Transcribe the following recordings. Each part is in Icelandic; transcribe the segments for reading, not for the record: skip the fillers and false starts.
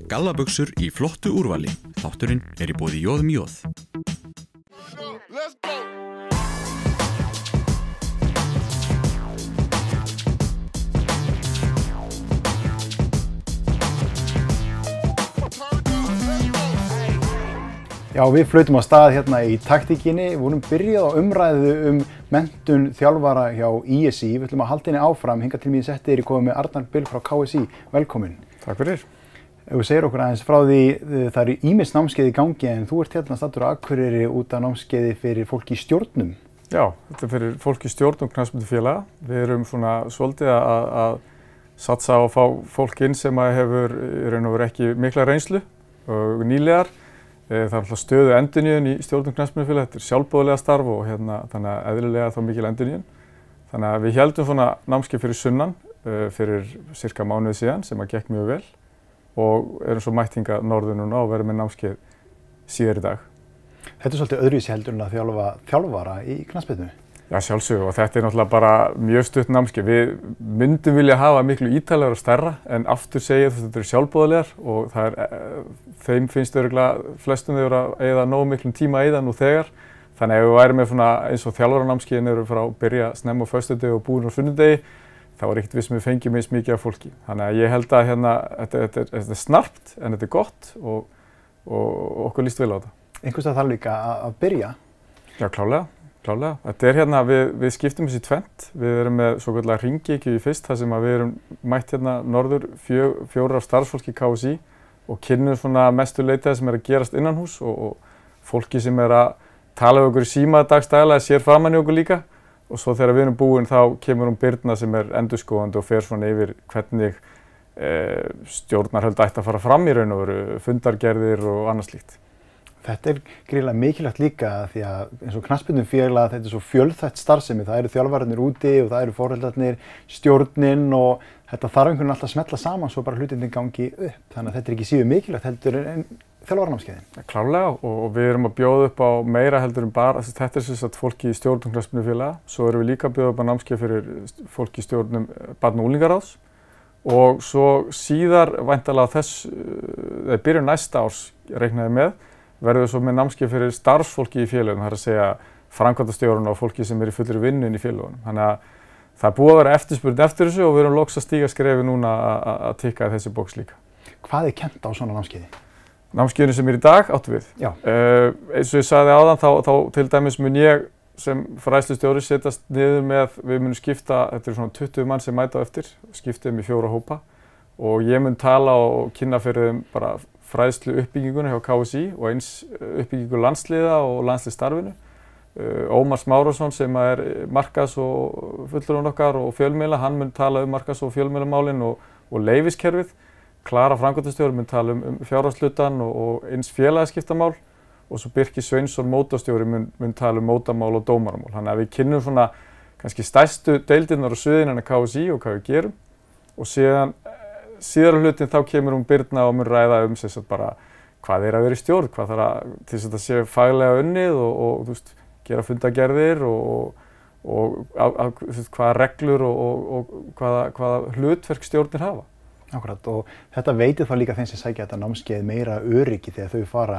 Gallabuxur í flottu úrvali. Þátturinn í boði Jóðum Jóð. Já, við flautum á stað hérna í taktíkinni. Við vorum byrjað á umræðu menntun þjálfara hjá ISI. Við ætlum að halda henni áfram. Hingað til mín setti þér í komið með Arnar Bill frá KSI. Velkomin. Takk fyrir. Ef þú segir okkur aðeins frá því, það eru ýmis námskeið í gangi en þú ert hérna staddur á Akureyri út af námskeiði fyrir fólk í stjórnum. Já, þetta er fyrir fólk í stjórnum knattspyrnufélaga. Við erum svona svolítið að satsa á að fá fólk inn sem hefur í raun og veru ekki mikla reynslu og nýlegar. Það er alltaf stöðu endurnýjun í stjórnum knattspyrnufélaga. Þetta er sjálfboðaliða starf og þannig að eðlilega þá mikil endurnýjun. Þannig að við héldum svona námskeið fyrir sunnan fyrir cirka mánuði síðan sem gekk mjög vel og erum svo mætt hingað norður núna og verðum með námskeið síðar í dag. Þetta er svolítið öðruvísi heldur en að þjálfa þjálfara í knattspyrnu. Já, sjálfsögðu og þetta er náttúrulega bara mjög stutt námskeið. Við myndum vilja hafa miklu ítarlegra og stærra en aftur segja þetta eru sjálfboðaliðar og þeim finnst örugglega flestum þeir að eyða nógu miklum tíma í það nú þegar. Þannig ef við værum með eins og þjálfaranámskeiðin eru frá að byrja snemma á föstudegi og búin á sunnudegi, þá er ekkert viss með fengjum eins mikið af fólki. Þannig að ég held að þetta er snarpt en þetta er gott og okkur líst vel á þetta. Einhvers veginn þarf líka að byrja. Já, klárlega. Þetta er við skiptum þessi tvennt. Við erum með svokallaða hringekju fyrst, þar sem við erum mætt norður fjórar starfsfólki í KSI og kynnum svona mestu leyti það sem að gerast innanhús og fólki sem að tala við okkur í síma dagstælega sér framan í okkur líka. Og svo þegar við erum búin þá kemur Birna sem endurskoðandi og fer svona yfir hvernig stjórnarhöld ætti að fara fram í raun og veru, fundargerðir og annað slíkt. Þetta er gríðarlega mikilvægt líka því að eins og knattspyrnufélag þetta er svo fjölþætt starfsemi. Það eru þjálfararnir úti og það eru foreldrarnir, stjórnin og þetta þarf einhvern veginn alltaf að smella saman svo bara hlutirnir gangi upp. Þannig að þetta er ekki síður mikilvægt heldur en þjálfaranámskeiðin. Klárlega og við erum að bjóða upp á meira heldur en bara, þetta er sem sagt fólki í stjórnum knattspyrnufélaga. Svo erum við líka að bjóða upp á námskeið fyrir fólki í stjórnum barna- og unglingaráðs og svo síðar væntanlega byrjun næsta árs reiknaði með verðum við svo með námskeið fyrir starfsfólki í félögum, það er að segja framkvæmdastjórana og fólki sem í fullri vinnu í félögunum. Þannig að það er búið að vera eftirspurn eftir þessu og við erum loks að stíga skrefi núna að tikka í þessi box líka. Hvað er kennt á svona námskeiði? Námskeiðinu sem í dag áttu við. Já. Eins og ég sagði áðan þá til dæmis mun ég sem fræðslustjóri setjast niður með, við munum skipta, þetta eru svona 20 mann sem mæta á eftir, skipta í 4 hópa og ég mun tala og kynna fyrir þeim bara fræðslu uppbygginguna hjá KSI og eins uppbyggingu landsliða og landsliðsstarfinu. Ómar Smárásson sem markaðs- og fulltrúinn okkar og fjölmiðla, hann mun tala markaðs- og fjölmiðlamálin og leyfiskerfið. Klara framkvæmdastjóri mun tala fjárhagshlutann og eins félagaskiptamál og svo Birkir Sveinsson mótastjóri mun tala mótamál og dómaramál. Þannig að við kynnum svona kannski stærstu deildirnar og sviðin innan KSI og hvað við gerum og síðara hlutin þá kemur Birna og mun ræða sem sagt bara hvað að vera í stjórn, hvað þarf til þess að það sé faglega unnið og þú veist, gera fundagerðir og hvaða reglur og hvaða hlutverk stjórnir hafa. Akkurat og þetta veitir þá líka þeim sem sækja þetta námskeið meira öryggi þegar þau fara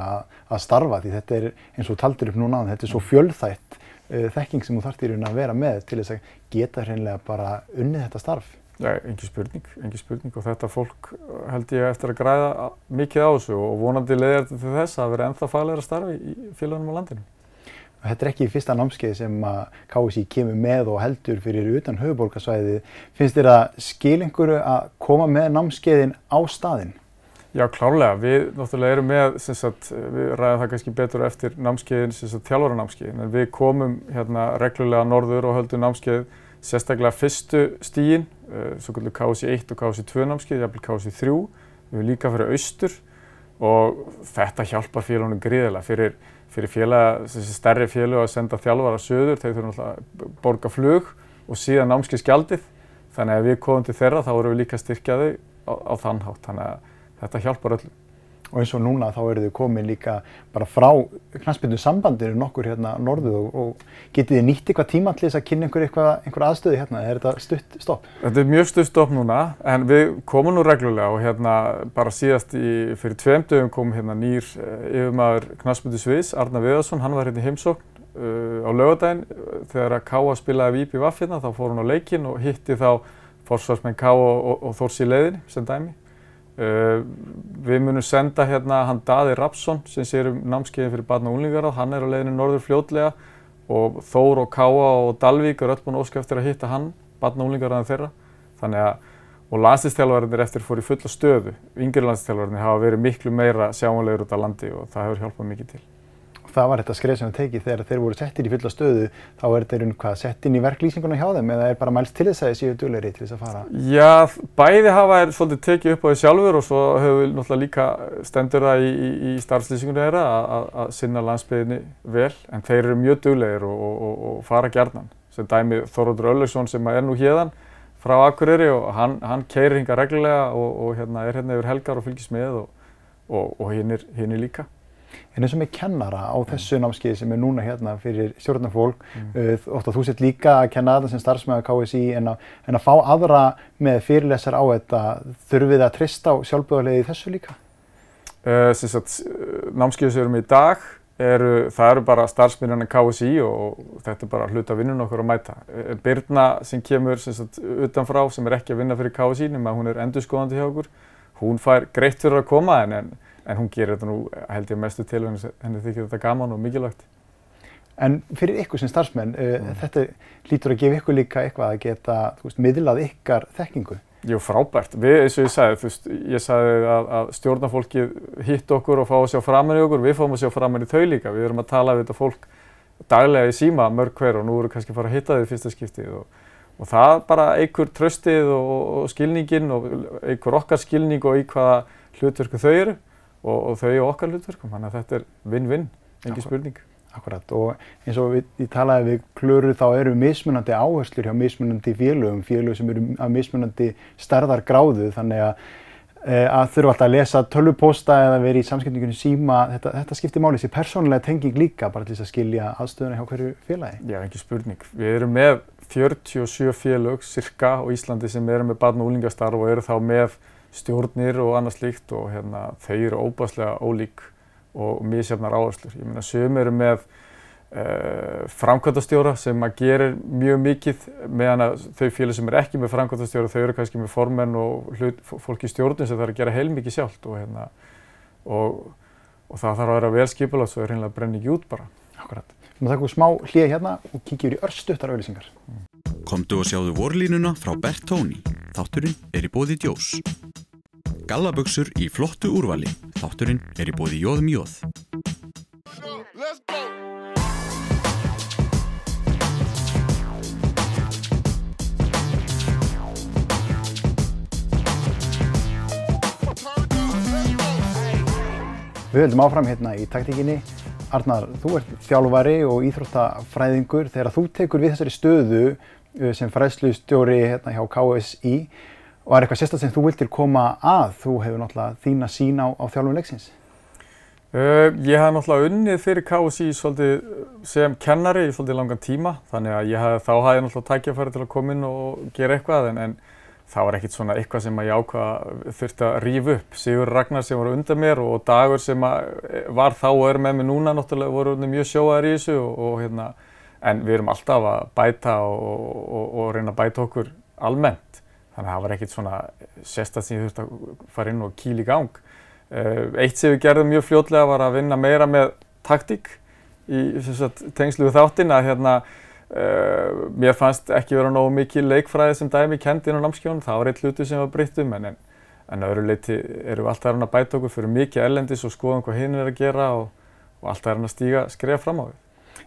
að starfa því þetta er eins og taldir upp núna þetta er svo fjölþætt þekking sem þú þarft í raun að vera með til þess að geta hreinlega bara unnið þetta starf. Já, engin spurning og þetta fólk held ég eftir að græða mikið á þessu og vonandi leiðir þetta til þess að vera ennþá faglegra starfi í félögunum á landinu. Þetta er ekki fyrsta námskeið sem KSI kemur með og heldur fyrir utan höfuðborgarsvæðið. Finnst þér að skil einhverju að koma með námskeiðin á staðinn? Já, klárlega. Við náttúrulega erum með, við ræðum það kannski betur eftir námskeiðin, þjálfaranámskeiðin, en við komum reglulega norður og höldum námskeið sérstaklega fyrstu stigin, svokölluð KSI 1 og KSI 2 námskeið, jafnvel KSI 3. Við erum líka fyrir austur og þetta hjálpar félögunum gríðarlega fyrir stærri félög að senda þjálfara söður, þeir þurfa náttúrulega að borga flug og síðan námskeiðsgjaldið. Þannig að við komum til þeirra þá erum við líka að styrkja þau á þann hátt, þannig að þetta hjálpar öllum. Og eins og núna þá eru þið komin líka bara frá knattspyrnusambandinu nokkur hérna norðu og getið þið nýtt eitthvað tíma til þess að kynna einhver aðstöðu hérna? Er þetta stutt stopp? Þetta mjög stutt stopp núna, en við komum nú reglulega og hérna bara síðast fyrir 2 dögum kom hérna nýr yfirmaður knattspyrnusviðs, Arnar Viðarsson, hann var hérna í heimsókn á laugardaginn þegar að Káa spilaði við IBVF hérna, þá fór hún á leikinn og hitti þá forsvarsmenn Káa og Þórs í leiðinni sem dæmi. Við munum senda hérna hann Daði Rafnsson sem sér námskeiðin fyrir barna- og unglingaráð, hann á leiðinni norður fljótlega og Þór og Káa og Dalvík öll búin að óska eftir að hitta hann, barna- og unglingaráðin þeirra. Þannig að, og landsliðsþjálfararnir eftir fóru í fulla stöðu, yngri landsliðsþjálfararnir hafa verið miklu meira sjáanlegir út á landi og það hefur hjálpað mikið til. Það var þetta skref sem við tekið þegar þeir voru settir í fulla stöðu, þá er þetta sett inn í verklýsinguna hjá þeim eða er bara mælst til þess að þeir séu duglegri til þess að fara? Já, bæði hafa þeir svolítið tekið upp á því sjálfur og svo höfum við náttúrulega líka stendur það í starfslýsingunni þeirra að sinna landsbyggðinni vel, en þeir eru mjög duglegir og fara gjarnan. Sem dæmi Þóroddur Örlygsson sem er nú héðan frá Akureyri og hann keyrir hingað reglulega og hérna er hérna yfir helgar og fylgist með og hinir líka. En eins og með kennara á þessu námskeiði sem er núna hérna fyrir stjórnarfólk, oft að þú sett líka að kenna þetta sem starfsmaður KSÍ en að fá aðra með fyrirlesar á þetta, þurfum við að treysta á sjálfboðaliði í þessu líka? Námskeiði sem við erum í dag, það eru bara starfsmenn KSÍ og þetta er bara hluti af vinnunum okkur að mæta. Birna sem kemur utanfrá sem er ekki að vinna fyrir KSÍ nema hún er endurskoðandi hjá okkur, hún fær greitt fyrir að koma en hún gerir þetta nú held ég mestu til henni þykir þetta gaman og mikilvægt. En fyrir ykkur sem starfsmenn, þetta hlýtur að gefa ykkur líka eitthvað að geta, miðlað ykkar þekkingu? Jú, frábært. Eins og ég sagði að stjórnarfólkið hitti okkur og fá að sjá framan í okkur, við fáum að sjá framan í þau líka. Við erum að tala við þetta fólk daglega í síma mörg hver og nú erum kannski að fara að hitta þau í fyrsta skiptið og það bara eykur traustið og skilninginn og eykur okkar skilning og í hvaða hlutverku þau eru. Og þau og okkar hlutverkum, þannig að þetta er win-win, engin spurning. Akkurat, og eins og ég talaði við Klöru þá eru mismunandi áherslur hjá mismunandi félögum sem eru af mismunandi stærðargráðu, þannig að þurfa alltaf að lesa tölvupósta eða vera í samskiptingunni síma, þetta skiptir máli, þessi persónulega tenging líka bara til þess að skilja aðstöðuna hjá hverju félagi. Já, engin spurning. Við erum með 47 félög cirka á Íslandi sem eru með barna- og unglingastarf og eru þá með stjórnir og annað slíkt og þau eru óbærslega ólík og misjafnar áherslur. Ég meina sum eru með framkvæmdastjóra sem að gerir mjög mikið meðan að þau félög sem eru ekki með framkvæmdastjóra þau eru kannski með formenn og fólk í stjórnum sem þarf að gera heilmikið sjálft og það þarf að vera vel skipulagt svo hreinlega brenni ekki út bara. Akkurat. Við tökum smá hlé hérna og kíkjum í örstuttar auglýsingar. Komdu og sjáðu vorlínuna frá Bertoni. Þátturinn er í boði Djós. Gallabuxur í flottu úrvali. Þátturinn er í boði Jóð. Við höldum áfram hérna í taktíkinni. Arnar, þú ert þjálfari og íþróttafræðingur. Þegar þú tekur við þessari stöðu sem fræðslustjóri hérna hjá KSÍ og er eitthvað sérstakt sem þú vildir koma að, þú hefur náttúrulega þína sýn á þjálfun leiksins. Ég hafði náttúrulega unnið fyrir KSÍ sem kennari í svolítið langan tíma, þannig að þá hafði ég náttúrulega tækifæri til að koma inn og gera eitthvað en það var ekkert svona eitthvað sem ég ákvað þurfti að rífa upp. Sigur Ragnar sem var undan mér og Dagur sem var þá og er með mig núna náttúrulega voru mjög sjóaðir í þessu en við erum alltaf að bæta og reyna að bæta okkur almennt. Þannig að það var ekkert svona sérstakt sem ég þurfti að fara inn og kýla í gang. Eitt sem við gerðum mjög fljótlega var að vinna meira með taktík í tengslu við þáttinn að mér fannst ekki vera nógu mikil leikfræði sem dæmi kennd inn á námskeiðunum. Það var eitt hluti sem var breytt en öðru leyti erum við alltaf að bæta okkur fyrir mikið erlendis og skoðum hvað hinir er að gera og alltaf að stíga skref fram á við.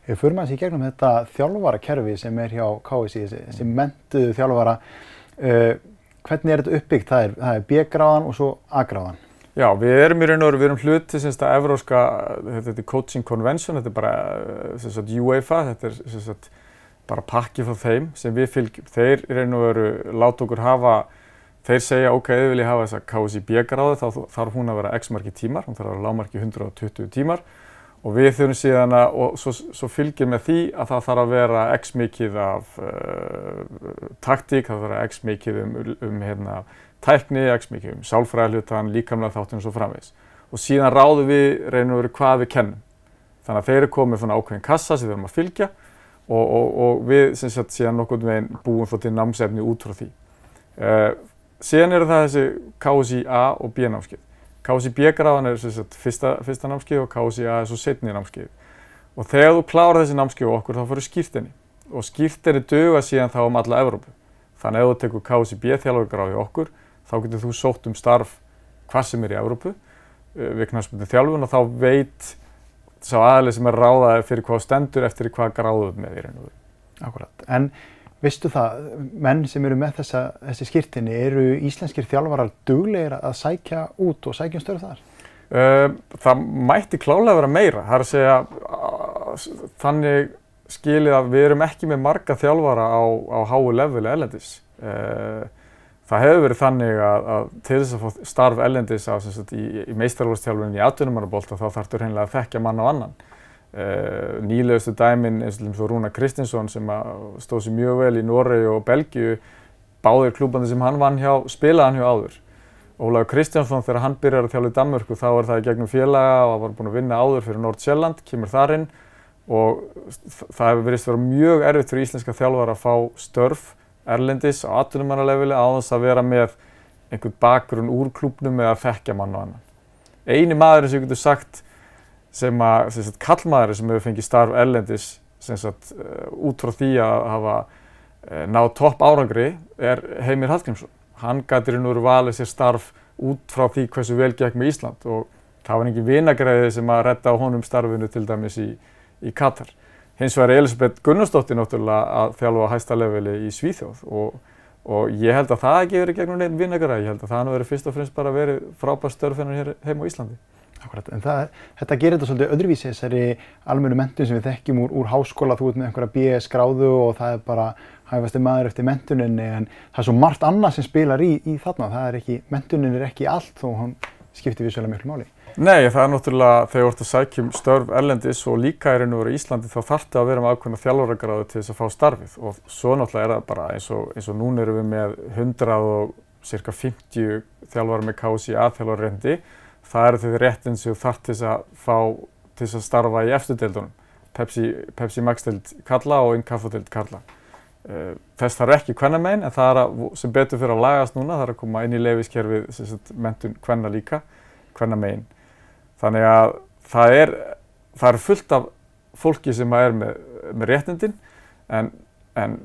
Við förum aðeins í gegnum þetta þjálfarakerfi sem er hjá KSÍ, þessi menntuðu þjálfara. Hvernig er þetta uppbyggt? Það er B-gráðan og svo A-gráðan. Já, við erum í raun og veru, við erum hluti að evrópska, þetta er Coaching Convention, þetta er bara UEFA, þetta er bara pakki frá þeim sem við fylgjum. Þeir í raun og veru láta okkur hafa Þeir segja, ok, ef vil ég hafa þessa KSÍB-gráðu þá þarf hún að vera x margir tímar, hún þarf að vera lágmarki 120 tímar og við þurfum síðan að, og svo fylgir með því að það þarf að vera x mikið af taktík, það þarf að vera x mikið hérna, tækni, x mikið sálfræðihlutann, líkamlega þáttinn og svo framvegis. Og síðan ráðum við reynum að vera hvað við kennum. Þannig að þeir eru komið svona ákveðin kassa sem við þurfum að fylgja og við sem sagt síðan nokkurn veginn búum þá til námsefni út frá því. Síðan eru það þessi KSÍ A og B námskeið. KSÍB-gráðan er sem sagt fyrsta námskeið og KSÍ A er svo seinni námskeið. Og þegar þú klárar þessi námskeið okkur þá fyrir skírteini. Og skírteini duga síðan þá alla Evrópu. Þannig ef þú tekur KSÍB-þjálfaragráðu hjá okkur þá getur þú sótt starf hvar sem í Evrópu við knattspyrnuþjálfun og þá veit sá aðili sem ráðaður fyrir hvað stendur eftir hvað gráðu með í raun og veru. Akkurat. En veistu það, menn sem eru með þessi skírteini, eru íslenskir þjálfarar duglegir að sækja út og sækja störf þar? Það mætti klálega vera meira. Það er að segja þannig skilið að við erum ekki með marga þjálfara á háu leveli erlendis. Það hefur verið þannig að til þess að fá starf erlendis í meistaraflokksþjálfun í atvinnumannabolta þá þarftu hreinlega að þekkja mann á annan. Nýlegustu dæmin eins og Rúnar Kristinsson sem stóð sér mjög vel í Noregi og Belgíu, báðir klúbbandi sem hann vann hjá, spilaði hann hjá áður. Ólafur Kristjánsson þegar hann byrjar að þjálfa í Danmörku þá er það í gegnum félaga og var búinn að vinna áður fyrir Nordsjælland, kemur þar inn og það hefur virðist vera mjög erfitt fyrir íslenska þjálfara að fá störf erlendis á atvinnumannaleveli á þess að vera með einhvern bakgrunn úr klúbbnum eða þekkja mann og annan. Eini maðurinn sem ég getur sagt sem kallmaðurinn sem hefur fengið starf erlendis út frá því að hafa náð topp árangri er Heimir Hallgrímsson. Hann gat í raun og veru valið sér starf út frá því hversu vel gekk með Ísland og það var engin vinagreiði sem að redda á honum starfinu til dæmis í Katar. Hins vegar er Elísabet Gunnarsdóttir náttúrulega að þjálfa á hæsta leveli í Svíþjóð og ég held að það ekki verið gegnum neinn vinagreiði. Ég held að það hafi verið fyrst og fremst bara verið frábær störf hér heima á Íslandi. Akkurat, en þetta gerir þetta svolítið öðruvísi þessari almennu menntun sem við þekkjum úr háskóla, þú ert með einhverja BS gráðu og það er bara hæfasti maður eftir menntuninni en það er svo margt annað sem spilar í þarna, menntunin er ekki allt þó hann skiptir vissulega miklu máli. Nei, það er náttúrulega þegar þú ert að sækja störf erlendis og líka í raun og veru í Íslandi þá þarftu að vera með ákveðna þjálfaragráðu til þess að fá starfið og svo náttúrulega er það bara eins og núna erum við með 100 og cirka 50 þjálfara með KSÍ A-þjálfararréttindi. Það eru þau réttindi sem þú þarft til að fá til að starfa í efstu deildunum, Pepsi Max-deild karla og Inkafo-deild karla. Þess þarf ekki kvennamegin en það er sem betur fyrir að lagast núna, það er að koma inn í leyfiskerfið menntun kvenna líka, kvennamegin. Þannig að það er fullt af fólki sem er með réttindin en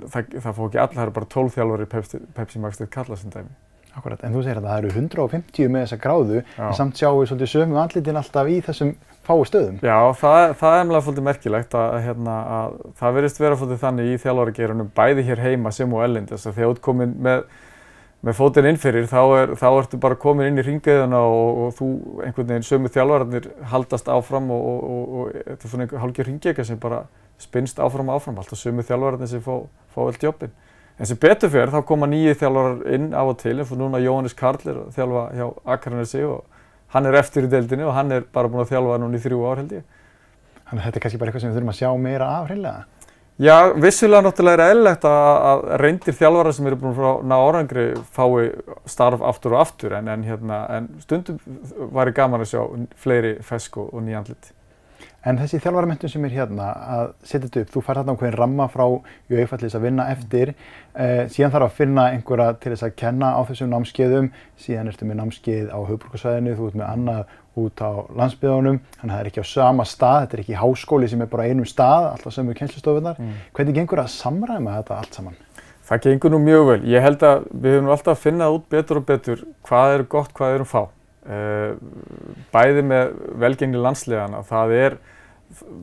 það fá ekki alla, það eru bara 12 þjálfari Pepsi Max-deild karla sem dæmi. Akkurat, en þú segir að það eru 150 með þessa gráðu, en samt sjáum við svolítið sömu andlitin alltaf í þessum fáu stöðum. Já, það er emlega svolítið merkilegt að það virðist vera svolítið þannig í þjálfarageiranum bæði hér heima sem og erlendis að þegar þú ert komin með fótinn inn fyrir þá ertu bara komin inn í hringiðuna og þú einhvern veginn sömu þjálfararnir haldast áfram og þetta er svona einhver hálfgerð hringiðega sem bara spinnst áfram, alltaf sömu þjálfararnir sem fá vel jobbinn. En sem betur fyrir þá koma nýju þjálfarar inn af og til, eins og núna Jóhannes Karl er að þjálfa hjá Akranesi og hann er eftir í deildinni og hann er bara búinn að þjálfa núna í 3 ár held ég. Þannig að þetta er kannski bara eitthvað sem við þurfum að sjá meira af hreinlega? Já, vissulega náttúrulega er eðlilegt að reyndir þjálfarar sem eru búin að ná árangri fái starf aftur og aftur en stundum væri gaman að sjá fleiri fesk og ný andlit. En þessi þjálfaramenntun sem er hérna að setja þetta upp, þú fær þarna ákveðin ramma frá UEFA til þess að vinna eftir, síðan þarf að finna einhverja til þess að kenna á þessum námskeiðum, síðan ertu með námskeið á höfuðborgarsvæðinu, þú ert með annað út á landsbyggðunum, þannig að það er ekki á sama stað, þetta er ekki háskóli sem er bara á einum stað, alltaf sömu kennslustofunnar. Hvernig gengur að samræma þetta allt saman? Það gengur nú mjög vel. Ég held að við höfum alltaf að finna út betur og betur hvað er gott, hvað erum fá. Bæði með velgengni landsliðana,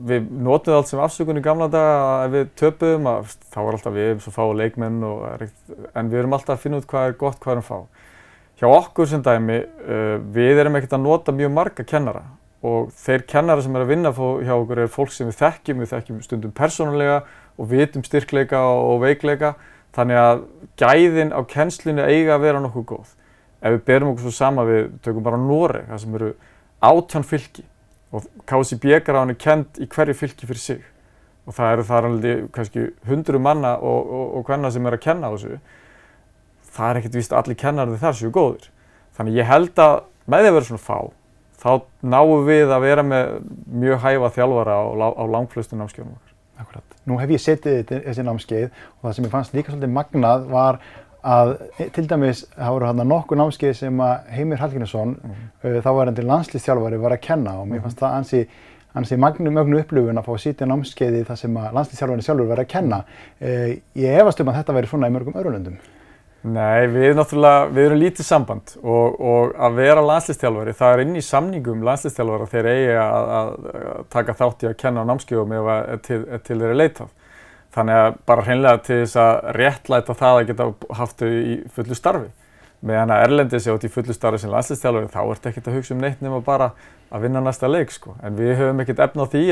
við notum allt sem afsökun í gamla daga að ef við töpuðum þá var alltaf við svo fáu leikmenn en við erum alltaf að finna út hvað er gott, hvað erum fá. Hjá okkur sem dæmi, við erum ekkert að nota mjög marga kennara og þeir kennara sem er að vinna hjá okkur er fólk sem við þekkjum stundum persónulega og vitum styrkleika og veikleika Þannig að gæðin á kennslunni eiga að vera nokkuð góð. Ef við berum okkur svo sama við, tökum bara Noreg, það sem eru 18 fylki og KCB-gráin kennd í hverju fylki fyrir sig. Og það eru þar alveg kannski 100 manna og kvenna sem að kenna á þessu. Það ekkert víst að allir kennararnir þar séu góðir. Þannig ég held að með því að vera svona fá, þá náum við að vera með mjög hæfa þjálfara á langflestum námskeiðum okkar. Akkurat. Nú hef ég setið þessi námskeið og það sem ég fannst líka svolítið magnað var að til dæmis það voru þarna nokkur námskeið sem að Heimir Hallgrímsson, þáverandi landsliðsþjálfari, var að kenna og mér fannst það ansi mögnu upplifun að fá að sitja námskeiði þar sem að landsliðsþjálfarinn sjálfur var að kenna. Ég efast að þetta væri svona í mörgum öðrum löndum. Nei, við erum lítið samband og að vera landsliðsþjálfari, það inn í samningum landsliðsþjálfara þeir eigi að taka þátt í að kenna á námskeiðum ef til þeir leitað. Þannig að bara hreinlega til þess að réttlæta það að geta haft þau í fullu starfi. Meðan að erlendis út í fullu starfi sem landsliðsþjálfari þá ertu ekkert að hugsa neitt nema bara að vinna næsta leik sko. En við höfum ekkert efni á því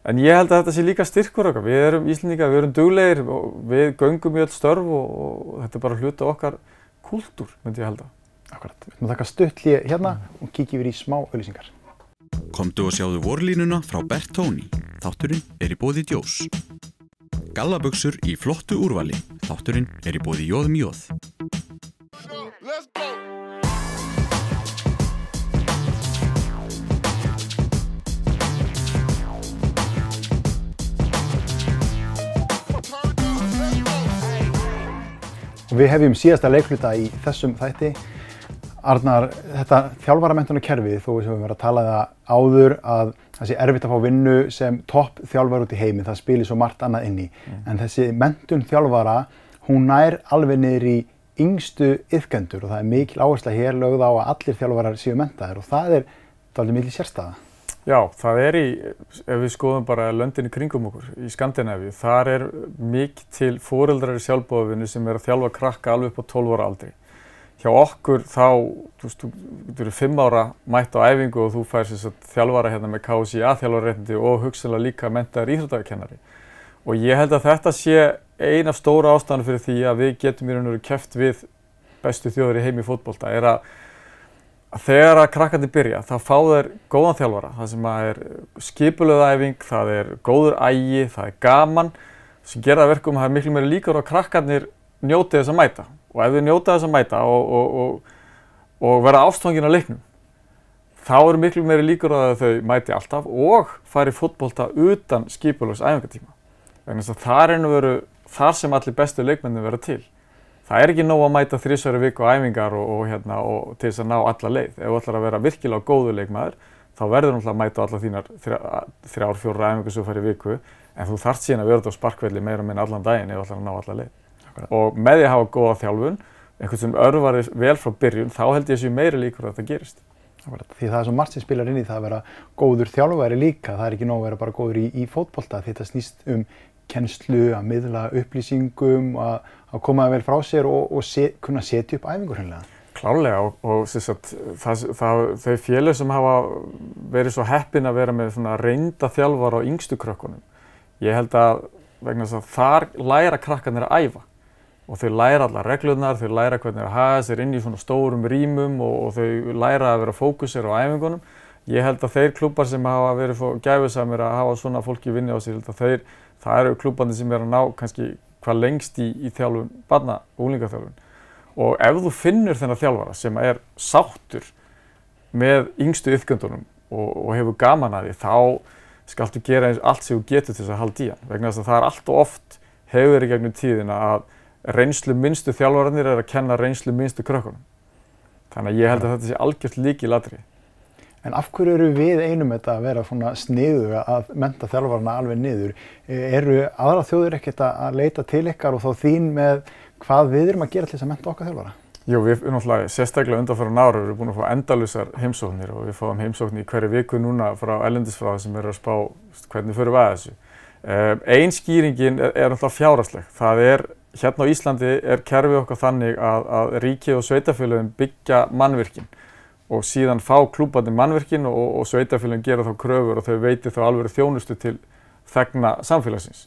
en ég held að þetta sé líka styrkur okkar. Við erum Íslendingar, við erum duglegir og við göngum í öll störf og þetta er bara hluti okkar kúltúr, myndi ég halda. Akkurat. Við ætlum að taka stutt hlé hérna og kíkja yfir í smá auglýsingar. Komdu og sjáðu vorlínuna frá Bertoni. Þátturinn er í boði Djós. Gallabuxur í flottu úrvali. Þátturinn er í boði Jóð. Og við hefjum síðasta leikhluta í þessum þætti. Arnar, þetta þjálfaramenntunarkerfi, þó við höfum verið að tala það áður að það sé erfitt að fá vinnu sem topp þjálfari út í heimi, það spilir svo margt annað inni. En þessi menntun þjálfara, hún nær alveg niður í yngstu iðkendur og það er mikil áhersla hér lögð á að allir þjálfarar séu menntaðir og það er dálítið mikil sérstaða. Já, það er ef við skoðum bara löndin í kringum okkur, í Skandinavíu, þar er mikið til foreldrar í sjálfboðavinnu sem að þjálfa krakka alveg upp á 12 ára aldri. Hjá okkur þá, þú eru 5 ára mætt á æfingu og þú fær þjálfara hérna með KCA þjálfararéttindi og hugsanlega líka menntaður íþróttakennari. Og ég held að þetta sé ein af stóra ástæðan fyrir því að við getum í raun og veru keppt við bestu þjóðir í heimi í fótbolta er að þegar að krakkarnir byrja þá fá þeir góðan þjálfara. Það sem er skipulögð æfing, það er góður agi, það er gaman sem gera það verkum að það er miklu meiri líkur á að krakkarnir njóti þess að mæta. Og ef þau njóta þess að mæta og verða ástfangin á leiknum, þá eru miklu meiri líkur á að þau mæti alltaf og fari fótbolta utan skipulögðs æfingatíma. Vegna þess að það er þar sem allir bestu leikmennir verða til. Það er ekki nóg að mæta 3 sinnum í viku á æfingar og til þess að ná alla leið. Ef þú ætlar að vera virkilega góður leikmaður, þá verður náttúrulega að mæta allar þínar 3-4 æfingar sem þú fær í viku, en þú þarft síðan að vera á sparkvelli meira og minna allan daginn ef þú ætlar að ná alla leið. Og með því að hafa góða þjálfun, einhvern sem örvar vel frá byrjun, þá held ég að séu meiri líkur að þetta gerist. Því það er svo margt sem spilar inn í það að vera góður þjálfari líka. Það er ekki nóg að vera bara góður í fótbolta. Þetta snýst kennslu, að miðla upplýsingum, að koma vel frá sér og kunna setja upp æfingur hreinlega. Klárlega og þau félög sem hafa verið svo heppin að vera með svona reynda þjálfara á yngstu krökkunum. Ég held að vegna þess að þar læra krakkarnir að æfa. Og þau læra allar reglurnar, þau læra hvernig að haga sér inn í svona stórum rýmum og þau læra að vera fókusir á æfingunum. Ég held að þeir klúbbar sem hafa verið gæfusamir að hafa svona fólki vinni á sér, það eru klúbbarnir sem að ná kannski hvað lengst í þjálfun barna og unglingaþjálfun. Og ef þú finnur þennan þjálfara sem er sáttur með yngstu iðkendunum og hefur gaman að því, þá skaltu gera allt sem þú getur til þess að halda í hann. Vegna þess að það er allt og oft hefur verið í gegnum tíðina að reynslu minnstu þjálfararnir er að kenna reynslu minnstu krökkunum. Þannig að ég held að þetta sé algjört lykilatriði. En af hverju eru við einum þetta að vera svona sniðug að mennta þjálfarana alveg niður? Eru aðra þjóðir ekkert að leita til ykkar og þá þín með hvað við erum að gera til þess að mennta okkar þjálfara? Jú, við náttúrulega sérstaklega undanfarin ára erum búin að fá endalausar heimsóknir og við fáum heimsóknir í hverju viku núna frá erlendis frá sem eru að spá hvernig förum við að þessu. Ein skýringin er náttúrulega fjárhagsleg. Það er hérna á Íslandi er kerfið okkar þannig að ríkið og sveitarfélögin byggja mannvirkin og síðan fá klúbbarnir mannvirkin og sveitarfélögin gera þá kröfur og þau veiti þá alveg þjónustu til þegna samfélagsins.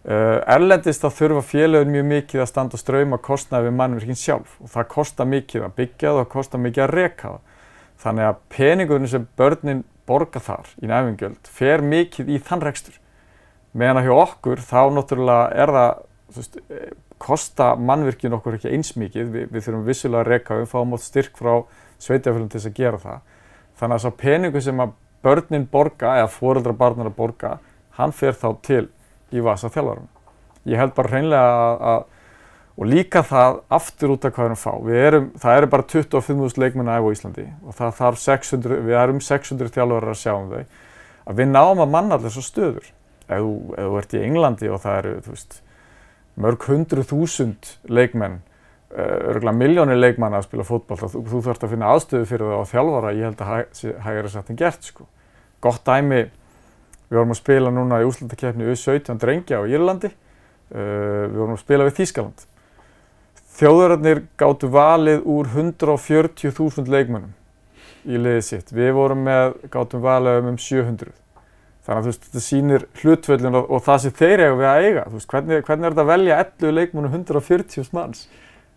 Erlendis þá þurfa félögin mjög mikið að standa straum af kostnaði við mannvirkin sjálf og það kostar mikið að byggja það og kostar mikið að reka það. Þannig að peningurinn sem börnin borga þar í æfingagjöld fer mikið í þann rekstur. Meðan hjá okkur þá náttúrulega það, kosta mannvirkin okkur ekki eins mikið, við þurfum vissulega að reka, við fáum styrk frá sveitarfélögum til þess að gera það. Þannig að sá peningur sem að börnin borga eða foreldrar barnanna borga, hann fer þá til í vasa þjálfaranna. Ég held bara hreinlega og líka það aftur út af hvað við erum að fá. Það eru bara 25.000 leikmenn að æfa á Íslandi og það þarf 600, við erum 600 þjálfarar að sjá þau. Að við náum að manna allir svo stöður. Ef þú ert í Englandi og það eru, mörg 100.000 leikmenn, örugglega milljónir leikmanna að spila fótbolta, þú þarft að finna aðstöðu fyrir það og þjálfara, ég held að hægara sagt en gert, sko. Gott dæmi, við vorum að spila núna í úrslitakeppni U17 drengja á Írlandi, við vorum að spila við Þýskaland. Þjóðverjarnir gátu valið úr 140.000 leikmönnum í liðið sitt. Við gátum valið 700. Þannig að þetta sýnir hlutföllin og það sem þeir eiga við að eiga. Hvernig þetta að velja 11 leikmönnum 140.000 manns?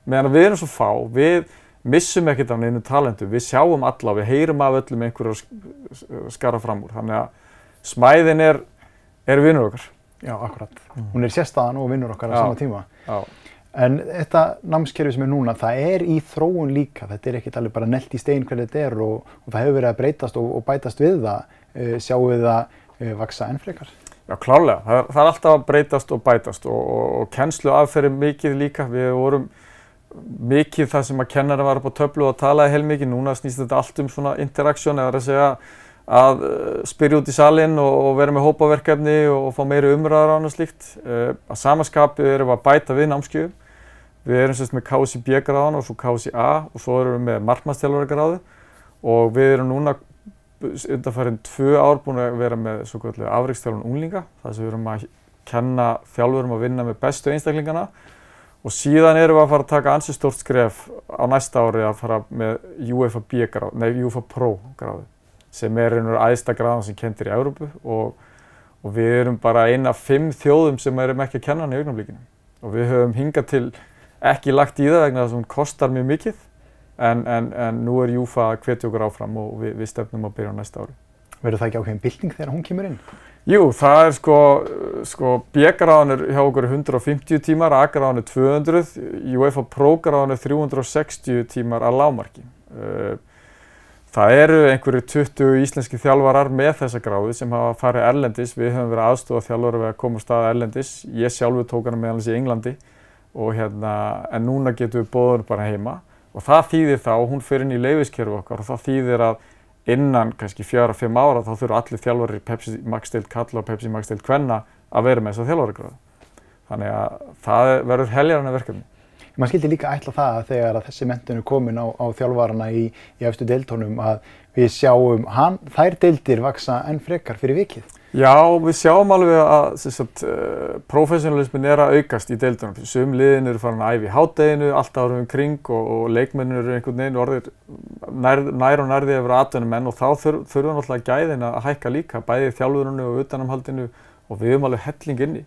Meðan við erum svo fá, við missum ekkert af neinu talentu, við sjáum alla, við heyrum af öllum einhverju skara fram úr. Þannig að smæðin er vinnur okkar. Já, akkurat. Hún er sérstaðan og vinnur okkar á sama tíma. Já. En þetta námskerfi sem núna, það í þróun líka. Þetta ekkert alveg bara nelt í stein hvernig þetta og það hefur verið að breytast og bætast við það. Sjáum við það vaksa enn frekar? Já, klárlega. Það alltaf að breytast og bætast og kennsluaðferðir mikið líka. Við vorum mikið það sem að kennarinn var upp á töflu og talaði heilmikið. Núna snýst þetta allt svona interaktsjón eða að segja að spyrja út í salinn og vera með hópaverkefni og fá meiri umræður á annað slíkt. Að sama skapi erum við að bæta við námskeiðum. Við erum með KSB-gráðan og svo KSA og svo erum við með markmannsþjálfaragráðu og við erum núna undanfarin 2 ár búin að vera með svokölluð afreksþjálfun unglinga, þar sem við erum að kenna þjálfurum að vinna með bestu einstaklingana og síðan erum við að fara að taka ansi stórt skref á næsta ári að fara með UEFA Pro gráðu sem æðsta gráðan sem kennt í Evrópu og við erum bara ein af 5 þjóðum sem erum ekki að kenna hann í augnablikinu og við höfum hingað til ekki lagt í það vegna þess að hún kostar mjög mikið en nú UEFA að hvetja okkur áfram og við stefnum að byrja á næsta ári. Verður það ekki ákveðin bylting þegar hún kemur inn? Jú, það sko B-gráðan hjá okkur 150 tímar, A-gráðan 200, UEFA Pro-gráðan 360 tímar að lágmarki. Það eru einhverjir 20 íslenski þjálfarar með þessa gráðu sem hafa farið erlendis. Við höfum verið aðstoða þjálfarar við að koma á stað erlendis. Ég sjálfur tók hana meðal í Englandi en núna getum við boðið bara heima. Og það þýðir þá, hún fer inn í leyfiskerfi okkar og það þýðir að innan kannski 4-5 ára þá þurfa allir þjálfarar í Pepsi Max-deild karla og Pepsi Max-deild kvenna að vera með þessa þjálfaragráðu. Þannig að það verður heljarinnar verkefni. Man skildi líka ætla það að þegar að þessi menntun komin á þjálfarana í efstu deildunum að við sjáum þær deildir vaksa enn frekar fyrir vikið. Já, við sjáum alveg að professionalismin að aukast í deildunum. Sum liðin eru farin að æfa í hádeginu, allt árum kring og leikmennir eru einhvern veginn orðir nær og nærði að vera atvinnumenn og þá þurfa náttúrulega gæðin að hækka líka, bæði í þjálfurinu og utanumhaldinu og við höfum alveg helling inni.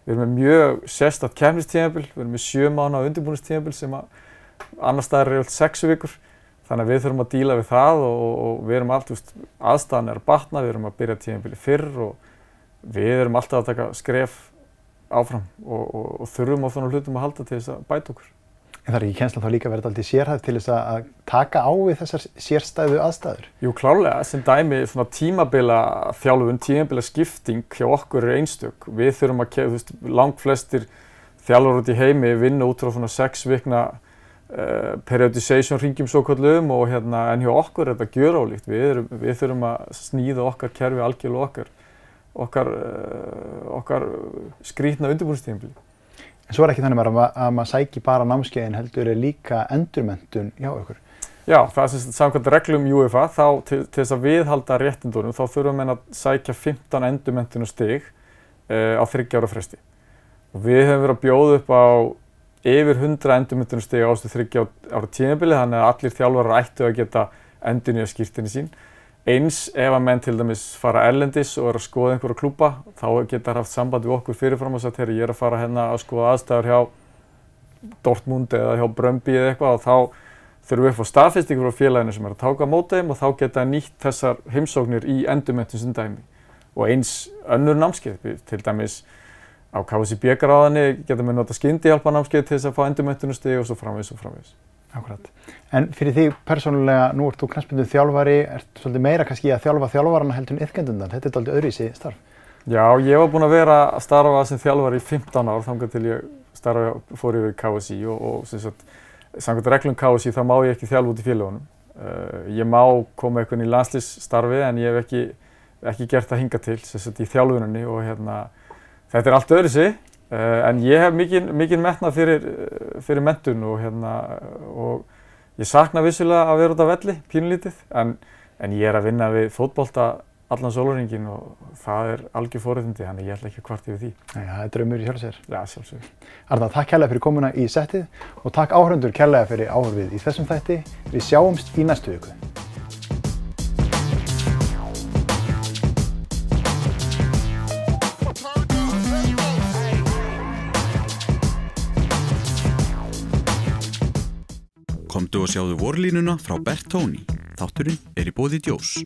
Við erum með mjög sérstakt keppnistímabil, við erum með 7 mánaða undirbúningstímabil sem annars staðar eru 6 vikur. Þannig að við þurfum að díla við það og við erum aðstæðan að batna, við erum að byrja tímabili fyrr og við erum alltaf að taka skref áfram og þurfum á svona hlutum að halda til þess að bæta okkur. En það ekki kennslan þá líka verið dálítið sérhæfð til þess að taka á við þessar sérstæðu aðstæður? Jú, klárlega. Sem dæmi svona tímabila þjálfun, tímabila skipting hjá okkur einstök. Við þurfum að langflestir þjálfarar út í heimi vinna út frá svona 6 vikna periodization hringjum svokölluðum og en hjá okkur er þetta gjörólíkt. Við þurfum að sníða okkar kerfi algjörlega okkar skrýtna undirbúningstímabili. En svo ekki þannig að maður sæki bara námskeiðin heldur líka endurmenntun hjá ykkur? Já, það samkvæmt reglum UEFA til þess að viðhalda réttindunum þá þurfa menn að sækja 15 endurmenntunarstig á 3 ára fresti. Og við höfum verið að bjóða upp á yfir 100 endurmenntunarstig á þessu 3 ára tímabili þannig að allir þjálfarar ættu að geta endurnýja skírteini sín. Eins ef að menn til dæmis fara erlendis og að skoða einhverja klúbba, þá geta haft samband við okkur fyrirfram og sagt, ég að fara hérna að skoða aðstæður hjá Dortmund eða hjá Brøndby eða eitthvað og þá þurfum við að fá staðfestingu frá félaginu sem að taka á móti þeim og þá geta nýtt þessar heimsóknir í endurmenntun sem dæmi. Og eins önnur námskeið, til dæmis á KSÍB-gráðunni geta menn nota skyndihjálparnámskeið til þess að fá endurmenntunarstig og svo framvegis og framvegis. Akkurat. En fyrir því persónulega, nú ert þú knattspyrnuþjálfari, ert svolítið meira kannski að þjálfa þjálfarana heldur en iðkendurna. Þetta er dálítið öðruvísi starf. Já, ég var búinn að vera að starfa sem þjálfari í 15 ár þangað til ég fór yfir KSÍ og sem sagt, samkvæmt reglum KSÍ þá má ég ekki þjálfa út í félögunum. Ég má koma eitthvað í landsliðsstarfi en ég hef ekki gert það hingað til, sem sagt í þjálfuninni og þetta er allt öðruvísi. En ég hef mikinn metnað fyrir menntun og ég sakna vissulega að vera út á velli, pínulítið, en ég er að vinna við fótbolta allan sólarhringinn og það er algjör forréttindi, þannig ég ætla ekki að kvarta yfir því. Já, það er draumur í sjálfu sér. Já, sjálfsögðu. Arnar, takk kærlega fyrir komuna í settið og takk áhorfendur kærlega fyrir áhorfið í þessum þætti. Við sjáumst í næstu viku. Komdu og sjáðu vorlínuna frá Bertoni. Þátturinn er í boði Djós.